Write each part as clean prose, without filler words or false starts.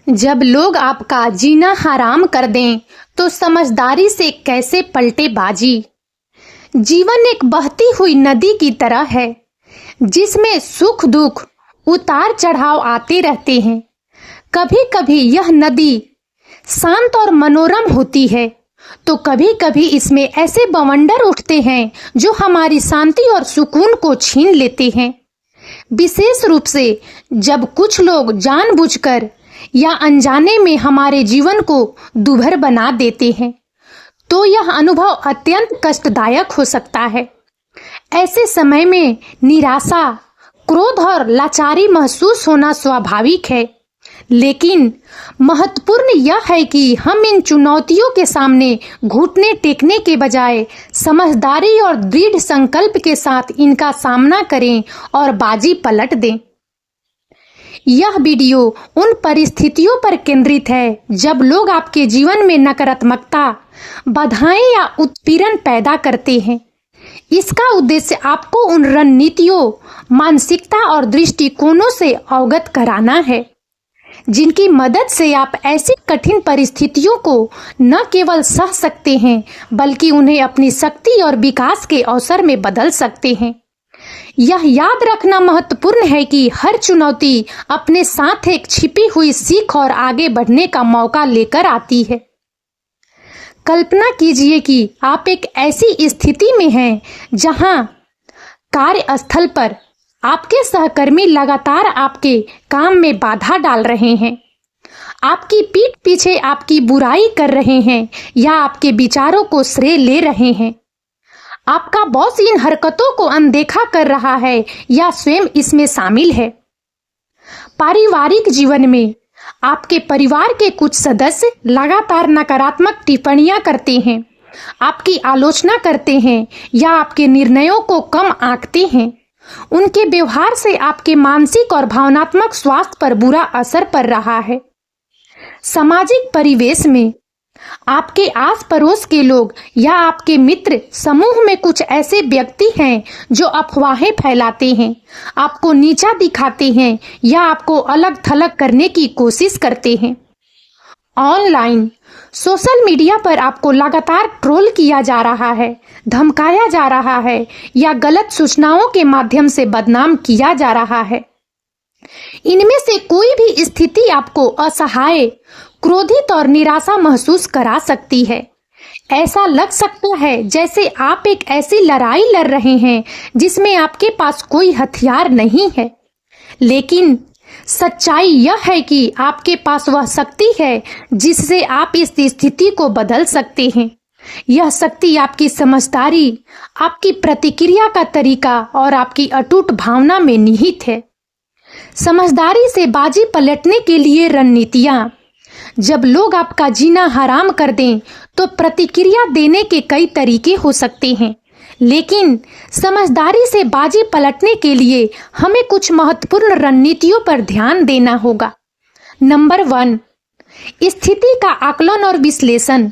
जब लोग आपका जीना हराम कर दें तो समझदारी से कैसे पलटे बाजी। जीवन एक बहती हुई नदी की तरह है जिसमें सुख दुख उतार चढ़ाव आते रहते हैं। कभी कभी यह नदी शांत और मनोरम होती है तो कभी कभी इसमें ऐसे बवंडर उठते हैं जो हमारी शांति और सुकून को छीन लेते हैं। विशेष रूप से जब कुछ लोग जानबूझकर या अनजाने में हमारे जीवन को दूभर बना देते हैं तो यह अनुभव अत्यंत कष्टदायक हो सकता है। ऐसे समय में निराशा, क्रोध और लाचारी महसूस होना स्वाभाविक है, लेकिन महत्वपूर्ण यह है कि हम इन चुनौतियों के सामने घुटने टेकने के बजाय समझदारी और दृढ़ संकल्प के साथ इनका सामना करें और बाजी पलट दें। यह वीडियो उन परिस्थितियों पर केंद्रित है जब लोग आपके जीवन में नकारात्मकता, बाधाएं या उत्पीड़न पैदा करते हैं। इसका उद्देश्य आपको उन रणनीतियों, मानसिकता और दृष्टिकोणों से अवगत कराना है जिनकी मदद से आप ऐसी कठिन परिस्थितियों को न केवल सह सकते हैं बल्कि उन्हें अपनी शक्ति और विकास के अवसर में बदल सकते हैं। यह याद रखना महत्वपूर्ण है कि हर चुनौती अपने साथ एक छिपी हुई सीख और आगे बढ़ने का मौका लेकर आती है। कल्पना कीजिए कि आप एक ऐसी स्थिति में हैं जहां कार्यस्थल पर आपके सहकर्मी लगातार आपके काम में बाधा डाल रहे हैं, आपकी पीठ पीछे आपकी बुराई कर रहे हैं या आपके विचारों को श्रेय ले रहे हैं। आपका बॉस इन हरकतों को अनदेखा कर रहा है या स्वयं इसमें शामिल है। पारिवारिक जीवन में आपके परिवार के कुछ सदस्य लगातार नकारात्मक टिप्पणियां करते हैं, आपकी आलोचना करते हैं या आपके निर्णयों को कम आंकते हैं। उनके व्यवहार से आपके मानसिक और भावनात्मक स्वास्थ्य पर बुरा असर पड़ रहा है। सामाजिक परिवेश में आपके आस पड़ोस के लोग या आपके मित्र समूह में कुछ ऐसे व्यक्ति हैं जो अफवाहें फैलाते हैं, आपको नीचा दिखाते हैं या आपको अलग थलग करने की कोशिश करते हैं। ऑनलाइन सोशल मीडिया पर आपको लगातार ट्रोल किया जा रहा है, धमकाया जा रहा है या गलत सूचनाओं के माध्यम से बदनाम किया जा रहा है। इनमें से कोई भी स्थिति आपको असहाय, क्रोधित और निराशा महसूस करा सकती है। ऐसा लग सकता है जैसे आप एक ऐसी लड़ाई लड़ रहे हैं जिसमें आपके पास कोई हथियार नहीं है, लेकिन सच्चाई यह है कि आपके पास वह शक्ति है जिससे आप इस स्थिति को बदल सकते हैं। यह शक्ति आपकी समझदारी, आपकी प्रतिक्रिया का तरीका और आपकी अटूट भावना में निहित है। समझदारी से बाजी पलटने के लिए रणनीतियां। जब लोग आपका जीना हराम कर दें तो प्रतिक्रिया देने के कई तरीके हो सकते हैं, लेकिन समझदारी से बाजी पलटने के लिए हमें कुछ महत्वपूर्ण रणनीतियों पर ध्यान देना होगा। नंबर 1, स्थिति का आकलन और विश्लेषण।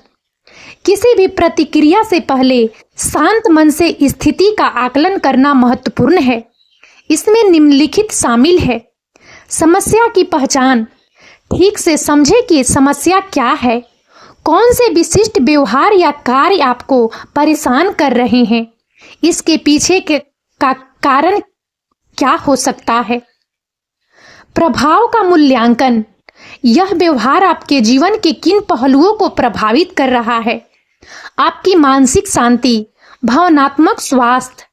किसी भी प्रतिक्रिया से पहले शांत मन से स्थिति का आकलन करना महत्वपूर्ण है। इसमें निम्नलिखित शामिल है। समस्या की पहचान। ठीक से समझे कि समस्या क्या है, कौन से विशिष्ट व्यवहार या कार्य आपको परेशान कर रहे हैं, इसके पीछे का कारण क्या हो सकता है। प्रभाव का मूल्यांकन। यह व्यवहार आपके जीवन के किन पहलुओं को प्रभावित कर रहा है, आपकी मानसिक शांति, भावनात्मक स्वास्थ्य,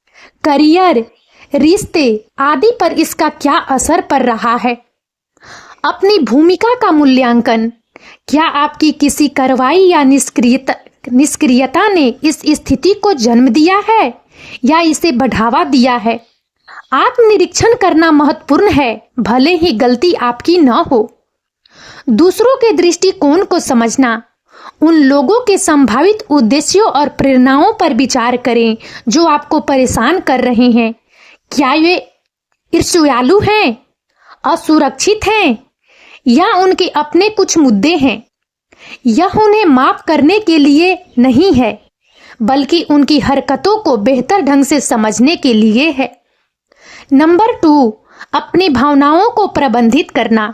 करियर, रिश्ते आदि पर इसका क्या असर पड़ रहा है। अपनी भूमिका का मूल्यांकन। क्या आपकी किसी कार्रवाई या निष्क्रियता ने इस स्थिति को जन्म दिया है या इसे बढ़ावा दिया है। आत्मनिरीक्षण करना महत्वपूर्ण है, भले ही गलती आपकी न हो। दूसरों के दृष्टिकोण को समझना। उन लोगों के संभावित उद्देश्यों और प्रेरणाओं पर विचार करें जो आपको परेशान कर रहे हैं। क्या वे ईर्ष्यालु हैं, असुरक्षित हैं या उनके अपने कुछ मुद्दे हैं। यह उन्हें माफ करने के लिए नहीं है बल्कि उनकी हरकतों को बेहतर ढंग से समझने के लिए है। नंबर 2, अपनी भावनाओं को प्रबंधित करना।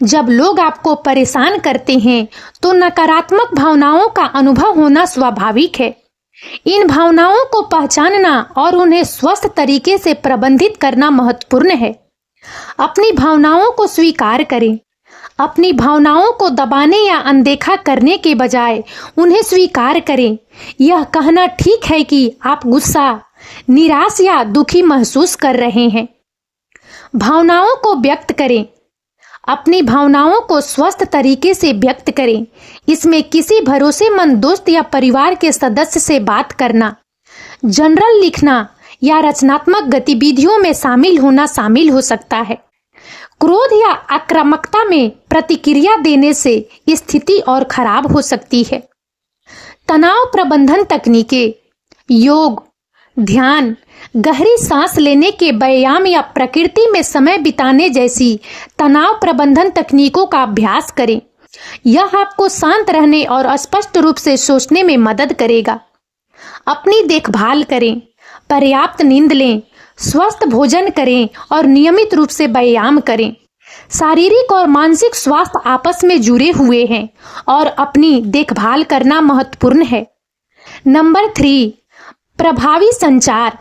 जब लोग आपको परेशान करते हैं तो नकारात्मक भावनाओं का अनुभव होना स्वाभाविक है। इन भावनाओं को पहचानना और उन्हें स्वस्थ तरीके से प्रबंधित करना महत्वपूर्ण है। अपनी भावनाओं को स्वीकार करें। अपनी भावनाओं को दबाने या अनदेखा करने के बजाय उन्हें स्वीकार करें। यह कहना ठीक है कि आप गुस्सा, निराश या दुखी महसूस कर रहे हैं। भावनाओं को व्यक्त करें। अपनी भावनाओं को स्वस्थ तरीके से व्यक्त करें। इसमें किसी भरोसेमंद दोस्त या परिवार के सदस्य से बात करना, जर्नल लिखना या रचनात्मक गतिविधियों में शामिल होना शामिल हो सकता है। क्रोध या आक्रामकता में प्रतिक्रिया देने से स्थिति और खराब हो सकती है। तनाव प्रबंधन तकनीकें, योग, ध्यान, गहरी सांस लेने के व्यायाम या प्रकृति में समय बिताने जैसी तनाव प्रबंधन तकनीकों का अभ्यास करें। यह आपको शांत रहने और स्पष्ट रूप से सोचने में मदद करेगा। अपनी देखभाल करें, पर्याप्त नींद लें, स्वस्थ भोजन करें और नियमित रूप से व्यायाम करें। शारीरिक और मानसिक स्वास्थ्य आपस में जुड़े हुए हैं और अपनी देखभाल करना महत्वपूर्ण है। नंबर 3, प्रभावी संचार।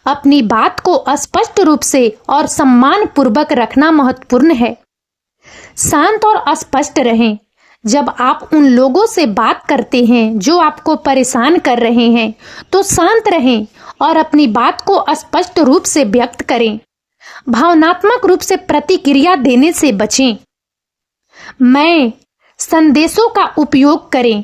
अपनी बात को स्पष्ट रूप से और सम्मान पूर्वक रखना महत्वपूर्ण है। शांत और स्पष्ट रहें। जब आप उन लोगों से बात करते हैं जो आपको परेशान कर रहे हैं, तो शांत रहें और अपनी बात को स्पष्ट रूप से व्यक्त करें। भावनात्मक रूप से प्रतिक्रिया देने से बचें। मैं संदेशों का उपयोग करें।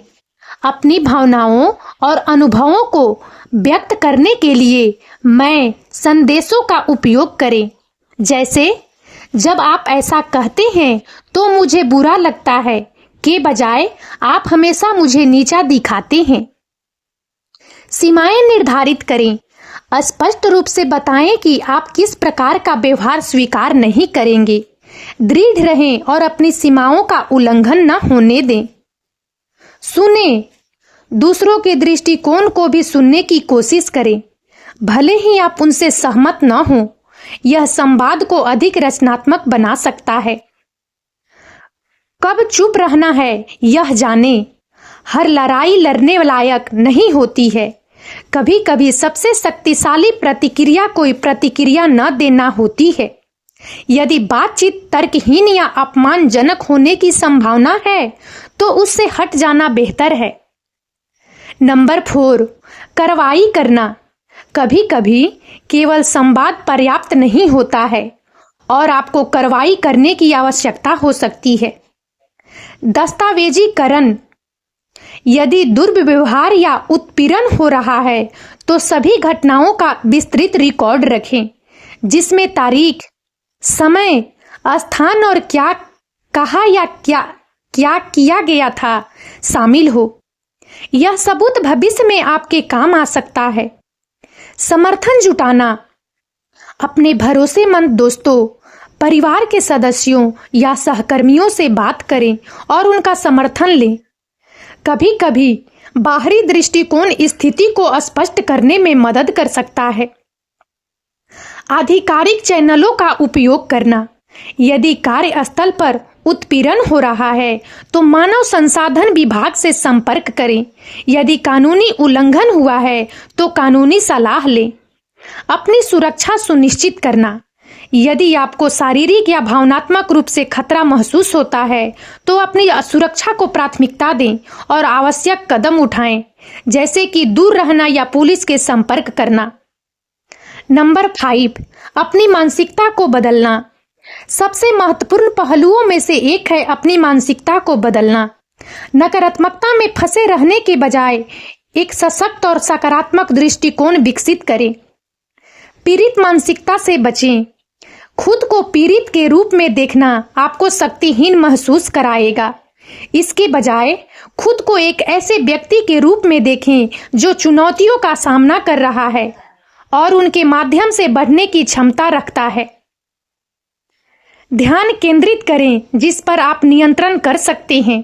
अपनी भावनाओं और अनुभवों को व्यक्त करने के लिए मैं संदेशों का उपयोग करें। जैसे, जब आप ऐसा कहते हैं तो मुझे बुरा लगता है के बजाय आप हमेशा मुझे नीचा दिखाते हैं। सीमाएं निर्धारित करें। स्पष्ट रूप से बताएं कि आप किस प्रकार का व्यवहार स्वीकार नहीं करेंगे। दृढ़ रहें और अपनी सीमाओं का उल्लंघन न होने दें। सुनें। दूसरों के दृष्टिकोण को भी सुनने की कोशिश करें, भले ही आप उनसे सहमत न हों। यह संवाद को अधिक रचनात्मक बना सकता है। कब चुप रहना है यह जानें। हर लड़ाई लड़ने लायक नहीं होती है। कभी कभी सबसे शक्तिशाली प्रतिक्रिया कोई प्रतिक्रिया न देना होती है। यदि बातचीत तर्कहीन या अपमानजनक होने की संभावना है तो उससे हट जाना बेहतर है। नंबर 4, कार्रवाई करना। कभी कभी केवल संवाद पर्याप्त नहीं होता है और आपको कार्रवाई करने की आवश्यकता हो सकती है। दस्तावेजीकरण। यदि दुर्व्यवहार या उत्पीड़न हो रहा है तो सभी घटनाओं का विस्तृत रिकॉर्ड रखें, जिसमें तारीख, समय, स्थान और क्या कहा या क्या किया गया था शामिल हो। यह सबूत भविष्य में आपके काम आ सकता है। समर्थन जुटाना। अपने भरोसेमंद दोस्तों, परिवार के सदस्यों या सहकर्मियों से बात करें और उनका समर्थन लें। कभी कभी बाहरी दृष्टिकोण स्थिति को स्पष्ट करने में मदद कर सकता है। आधिकारिक चैनलों का उपयोग करना। यदि कार्यस्थल पर उत्पीड़न हो रहा है तो मानव संसाधन विभाग से संपर्क करें। यदि कानूनी उल्लंघन हुआ है तो कानूनी सलाह लें। अपनी सुरक्षा सुनिश्चित करना। यदि आपको शारीरिक या भावनात्मक रूप से खतरा महसूस होता है तो अपनी सुरक्षा को प्राथमिकता दें और आवश्यक कदम उठाएं, जैसे कि दूर रहना या पुलिस के संपर्क करना। नंबर 5, अपनी मानसिकता को बदलना। सबसे महत्वपूर्ण पहलुओं में से एक है अपनी मानसिकता को बदलना। नकारात्मकता में फंसे रहने के बजाय एक सशक्त और सकारात्मक दृष्टिकोण विकसित करें। पीड़ित मानसिकता से बचें। खुद को पीड़ित के रूप में देखना आपको शक्तिहीन महसूस कराएगा। इसके बजाय खुद को एक ऐसे व्यक्ति के रूप में देखें जो चुनौतियों का सामना कर रहा है और उनके माध्यम से बढ़ने की क्षमता रखता है। ध्यान केंद्रित करें जिस पर आप नियंत्रण कर सकते हैं।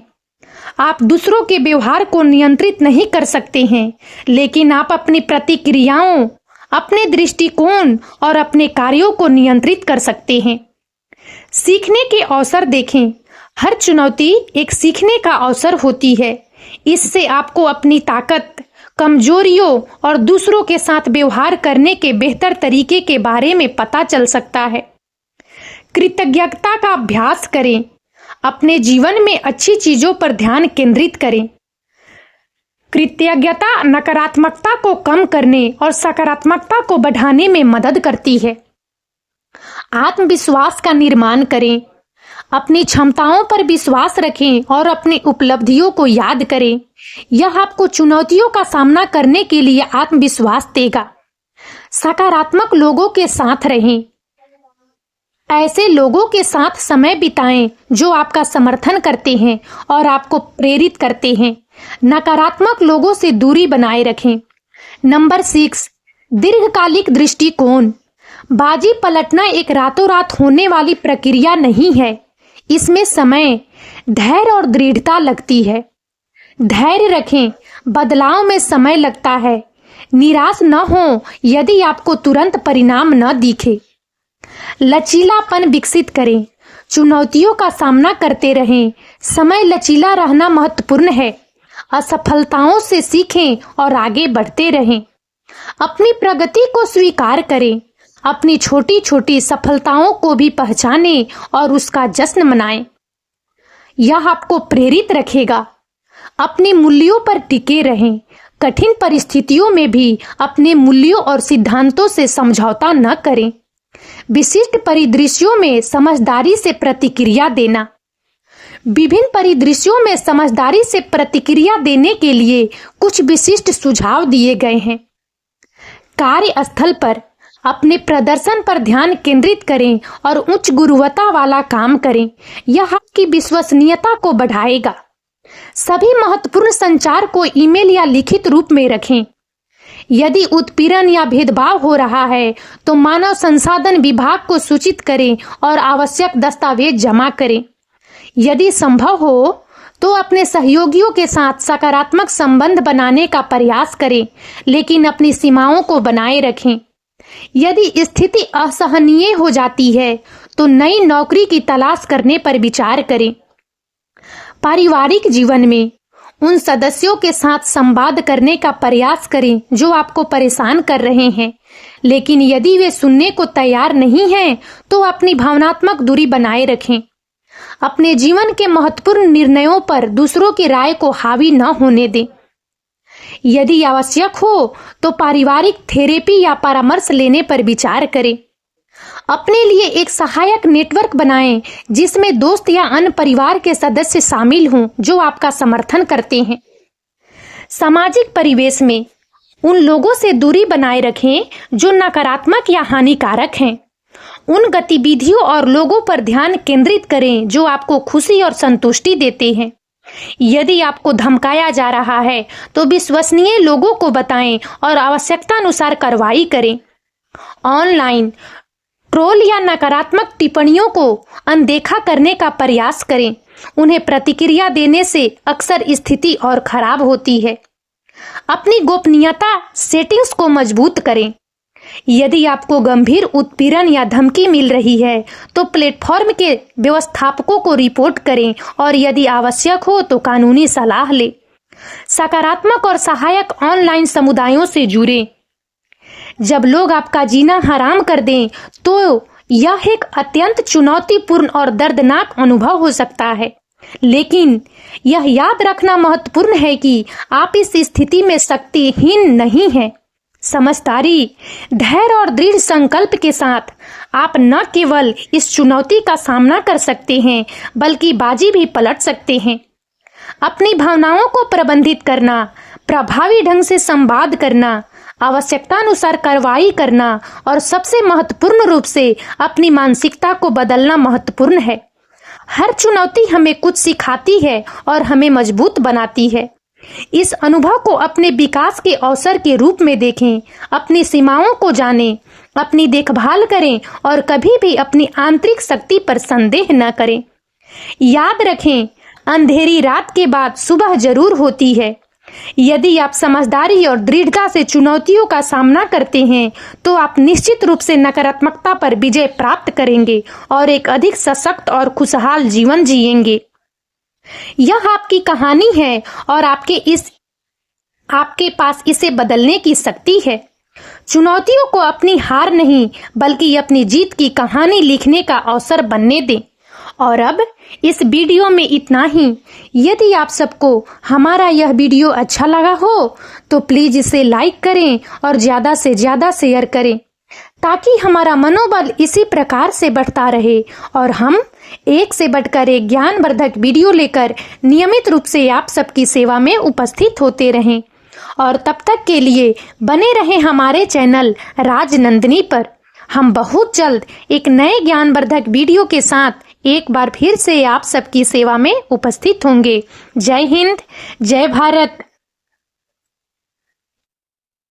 आप दूसरों के व्यवहार को नियंत्रित नहीं कर सकते हैं, लेकिन आप अपनी प्रतिक्रियाओं, अपने दृष्टिकोण और अपने कार्यों को नियंत्रित कर सकते हैं। सीखने के अवसर देखें। हर चुनौती एक सीखने का अवसर होती है। इससे आपको अपनी ताकत, कमजोरियों और दूसरों के साथ व्यवहार करने के बेहतर तरीके के बारे में पता चल सकता है। कृतज्ञता का अभ्यास करें। अपने जीवन में अच्छी चीजों पर ध्यान केंद्रित करें। कृतज्ञता नकारात्मकता को कम करने और सकारात्मकता को बढ़ाने में मदद करती है। आत्मविश्वास का निर्माण करें। अपनी क्षमताओं पर विश्वास रखें और अपनी उपलब्धियों को याद करें। यह आपको चुनौतियों का सामना करने के लिए आत्मविश्वास देगा। सकारात्मक लोगों के साथ रहें। ऐसे लोगों के साथ समय बिताएं जो आपका समर्थन करते हैं और आपको प्रेरित करते हैं। नकारात्मक लोगों से दूरी बनाए रखें। नंबर 6, दीर्घकालिक दृष्टिकोण। बाजी पलटना एक रातों रात होने वाली प्रक्रिया नहीं है। इसमें समय, धैर्य और दृढ़ता लगती है। धैर्य रखें, बदलाव में समय लगता है। निराश न हो यदि आपको तुरंत परिणाम न दिखे। लचीलापन विकसित करें। चुनौतियों का सामना करते रहें। समय लचीला रहना महत्वपूर्ण है। असफलताओं से सीखें और आगे बढ़ते रहें। अपनी प्रगति को स्वीकार करें। अपनी छोटी छोटी सफलताओं को भी पहचानें और उसका जश्न मनाएं। यह आपको प्रेरित रखेगा। अपने मूल्यों पर टिके रहें। कठिन परिस्थितियों में भी अपने मूल्यों और सिद्धांतों से समझौता न करें। विशिष्ट परिदृश्यों में समझदारी से प्रतिक्रिया देना। विभिन्न परिदृश्यों में समझदारी से प्रतिक्रिया देने के लिए कुछ विशिष्ट सुझाव दिए गए हैं। कार्यस्थल पर अपने प्रदर्शन पर ध्यान केंद्रित करें और उच्च गुणवत्ता वाला काम करें। यह आपकी विश्वसनीयता को बढ़ाएगा। सभी महत्वपूर्ण संचार को ईमेल या लिखित रूप में रखें। यदि उत्पीड़न या भेदभाव हो रहा है तो मानव संसाधन विभाग को सूचित करें और आवश्यक दस्तावेज जमा करें। यदि संभव हो तो अपने सहयोगियों के साथ सकारात्मक संबंध बनाने का प्रयास करें, लेकिन अपनी सीमाओं को बनाए रखें। यदि स्थिति असहनीय हो जाती है तो नई नौकरी की तलाश करने पर विचार करें। पारिवारिक जीवन में उन सदस्यों के साथ संवाद करने का प्रयास करें जो आपको परेशान कर रहे हैं, लेकिन यदि वे सुनने को तैयार नहीं हैं तो अपनी भावनात्मक दूरी बनाए रखें। अपने जीवन के महत्वपूर्ण निर्णयों पर दूसरों की राय को हावी न होने दें। यदि आवश्यक हो तो पारिवारिक थेरेपी या परामर्श लेने पर विचार करें। अपने लिए एक सहायक नेटवर्क बनाएं जिसमें दोस्त या अन्य परिवार के सदस्य शामिल हों जो आपका समर्थन करते हैं। सामाजिक परिवेश में उन लोगों से दूरी बनाए रखें जो नकारात्मक या हानिकारक हैं। उन गतिविधियों और लोगों पर ध्यान केंद्रित करें जो आपको खुशी और संतुष्टि देते हैं। यदि आपको धमकाया जा रहा है तो विश्वसनीय लोगों को बताएं और आवश्यकता अनुसार कार्रवाई करें। ऑनलाइन ट्रोल या नकारात्मक टिप्पणियों को अनदेखा करने का प्रयास करें। उन्हें प्रतिक्रिया देने से अक्सर स्थिति और खराब होती है। अपनी गोपनीयता सेटिंग्स को मजबूत करें। यदि आपको गंभीर उत्पीड़न या धमकी मिल रही है तो प्लेटफॉर्म के व्यवस्थापकों को रिपोर्ट करें और यदि आवश्यक हो तो कानूनी सलाह लें। सकारात्मक और सहायक ऑनलाइन समुदायों से जुड़ें। जब लोग आपका जीना हराम कर दें तो यह एक अत्यंत चुनौतीपूर्ण और दर्दनाक अनुभव हो सकता है, लेकिन यह याद रखना महत्वपूर्ण है कि आप इस स्थिति में शक्तिहीन नहीं हैं। समझदारी, धैर्य और दृढ़ संकल्प के साथ आप न केवल इस चुनौती का सामना कर सकते हैं बल्कि बाजी भी पलट सकते हैं। अपनी भावनाओं को प्रबंधित करना, प्रभावी ढंग से संवाद करना, आवश्यकता अनुसार कार्रवाई करना और सबसे महत्वपूर्ण रूप से अपनी मानसिकता को बदलना महत्वपूर्ण है। हर चुनौती हमें कुछ सिखाती है और हमें मजबूत बनाती है। इस अनुभव को अपने विकास के अवसर के रूप में देखें। अपनी सीमाओं को जानें, अपनी देखभाल करें और कभी भी अपनी आंतरिक शक्ति पर संदेह न करें। याद रखें, अंधेरी रात के बाद सुबह जरूर होती है। यदि आप समझदारी और दृढ़ता से चुनौतियों का सामना करते हैं तो आप निश्चित रूप से नकारात्मकता पर विजय प्राप्त करेंगे और एक अधिक सशक्त और खुशहाल जीवन जिएंगे। यह आपकी कहानी है और आपके पास इसे बदलने की शक्ति है। चुनौतियों को अपनी हार नहीं बल्कि अपनी जीत की कहानी लिखने का अवसर बनने दें। और अब इस वीडियो में इतना ही। यदि आप सबको हमारा यह वीडियो अच्छा लगा हो तो प्लीज इसे लाइक करें और ज्यादा से ज्यादा शेयर करें ताकि हमारा मनोबल इसी प्रकार से बढ़ता रहे और हम एक से बढ़कर एक ज्ञानवर्धक वीडियो लेकर नियमित रूप से आप सबकी सेवा में उपस्थित होते रहें। और तब तक के लिए बने रहें हमारे चैनल राजनंदिनी पर। हम बहुत जल्द एक नए ज्ञानवर्धक वीडियो के साथ एक बार फिर से आप सबकी सेवा में उपस्थित होंगे। जय हिंद, जय भारत।